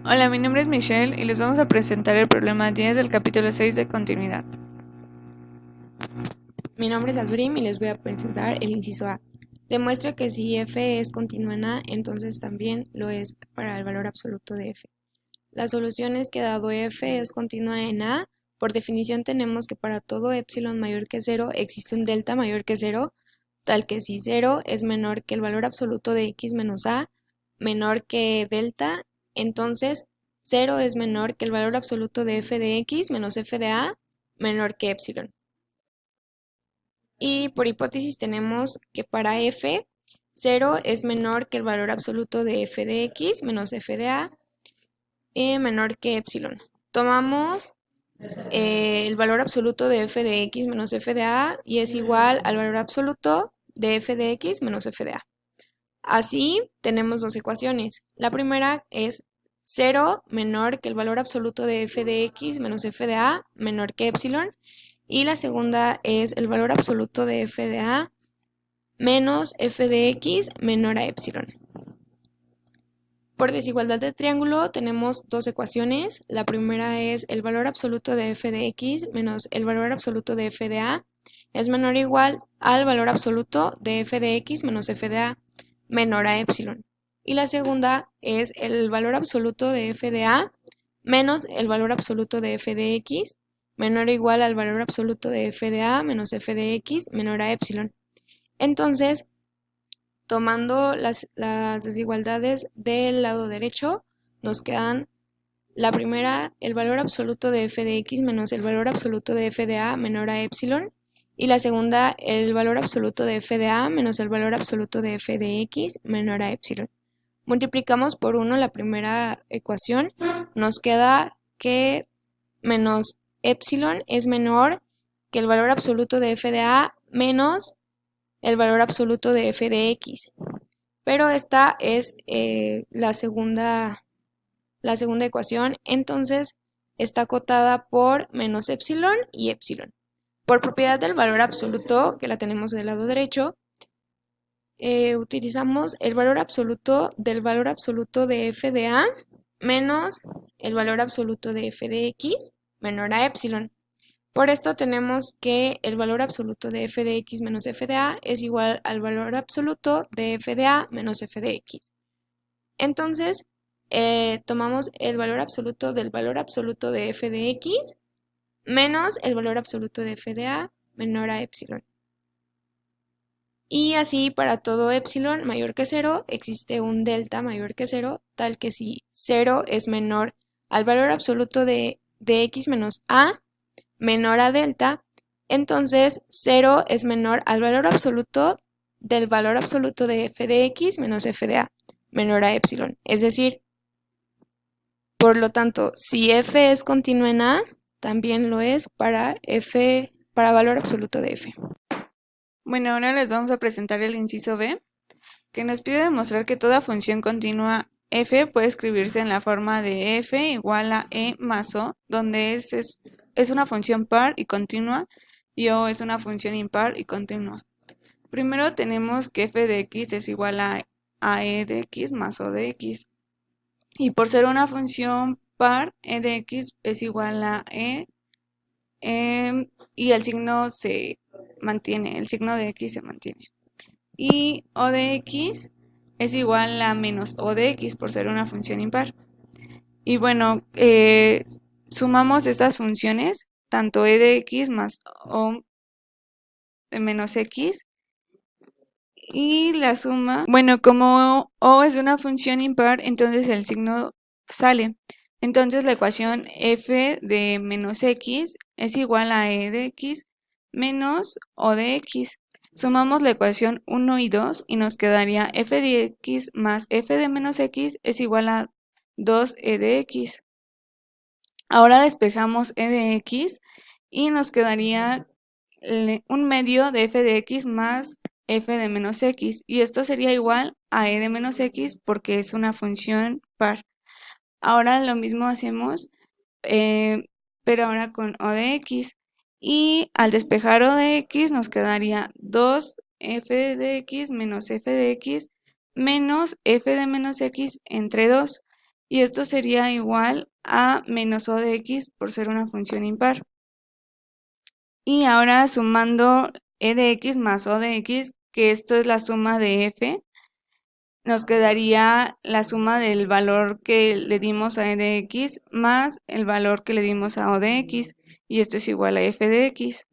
Hola, mi nombre es Michelle y les vamos a presentar el problema 10 del capítulo 6 de continuidad. Mi nombre es Aldurim y les voy a presentar el inciso A. Demuestra que si f es continua en A, entonces también lo es para el valor absoluto de f. La solución es que dado f es continua en A, por definición tenemos que para todo epsilon mayor que 0 existe un delta mayor que 0, tal que si 0 es menor que el valor absoluto de x menos A, menor que delta, entonces 0 es menor que el valor absoluto de f de x menos f de A, menor que epsilon. Y por hipótesis tenemos que para f, 0 es menor que el valor absoluto de f de x menos f de a, menor que epsilon. Tomamos el valor absoluto de f de x menos f de a y es igual al valor absoluto de f de x menos f de a. Así tenemos dos ecuaciones. La primera es 0 menor que el valor absoluto de f de x menos f de a menor que epsilon. Y la segunda es el valor absoluto de f de a menos f de x menor a epsilon. Por desigualdad de triángulo tenemos dos ecuaciones. La primera es el valor absoluto de f de x menos el valor absoluto de f de a es menor o igual al valor absoluto de f de x menos f de a menor a epsilon. Y la segunda es el valor absoluto de f de a menos el valor absoluto de f de x menor o igual al valor absoluto de f de a menos f de x menor a epsilon. Entonces, tomando las desigualdades del lado derecho, nos quedan la primera, el valor absoluto de f de x menos el valor absoluto de f de a menor a epsilon, y la segunda, el valor absoluto de f de a menos el valor absoluto de f de x menor a epsilon. Multiplicamos por 1 la primera ecuación, nos queda que menos epsilon es menor que el valor absoluto de f de a menos el valor absoluto de f de x. Pero esta es la segunda ecuación, entonces está acotada por menos epsilon y epsilon. Por propiedad del valor absoluto, que la tenemos del lado derecho, utilizamos el valor absoluto del valor absoluto de f de a menos el valor absoluto de f de x menor a epsilon. Por esto tenemos que el valor absoluto de f de x menos f de a es igual al valor absoluto de f de a menos f de x. Entonces, tomamos el valor absoluto del valor absoluto de f de x menos el valor absoluto de f de a menor a epsilon. Y así para todo epsilon mayor que 0 existe un delta mayor que 0, tal que si 0 es menor al valor absoluto de x menos a menor a delta, entonces 0 es menor al valor absoluto del valor absoluto de f de x menos f de a menor a epsilon. Es decir, por lo tanto, si f es continua en a, también lo es para valor absoluto de f. Bueno, ahora les vamos a presentar el inciso B, que nos pide demostrar que toda función continua f puede escribirse en la forma de f igual a e más o, donde es una función par y continua y o es una función impar y continua. Primero tenemos que f de x es igual a e de x más o de x. Y por ser una función par, e de x es igual a y el signo se mantiene, el signo de x se mantiene. Y o de x es igual a menos o de x por ser una función impar. Y bueno, sumamos estas funciones, tanto e de x más o de menos x, y la suma, bueno, como o es una función impar, entonces el signo sale. Entonces la ecuación f de menos x es igual a e de x menos o de x. Sumamos la ecuación 1 y 2 y nos quedaría f de x más f de menos x es igual a 2e de x. Ahora despejamos e de x y nos quedaría un medio de f de x más f de menos x, y esto sería igual a e de menos x porque es una función par. Ahora lo mismo hacemos, pero ahora con o de x, y al despejar o de x nos quedaría 2f de x menos f de x menos f de menos x entre 2, y esto sería igual a menos O de X por ser una función impar. Y ahora sumando E de X más O de X, que esto es la suma de F, nos quedaría la suma del valor que le dimos a E de X más el valor que le dimos a O de X, y esto es igual a F de X.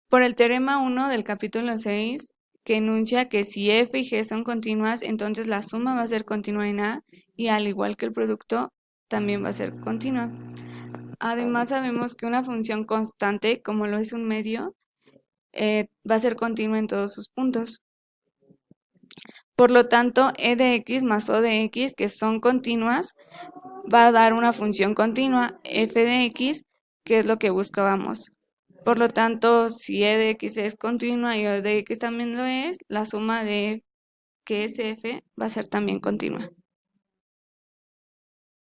Por el teorema 1 del capítulo 6, que enuncia que si F y G son continuas, entonces la suma va a ser continua en A, y al igual que el producto, también va a ser continua. Además sabemos que una función constante, como lo es un medio, va a ser continua en todos sus puntos. Por lo tanto, E de X más O de X, que son continuas, va a dar una función continua, F de X, que es lo que buscábamos. Por lo tanto, si E de X es continua y O de X también lo es, la suma de que es F va a ser también continua.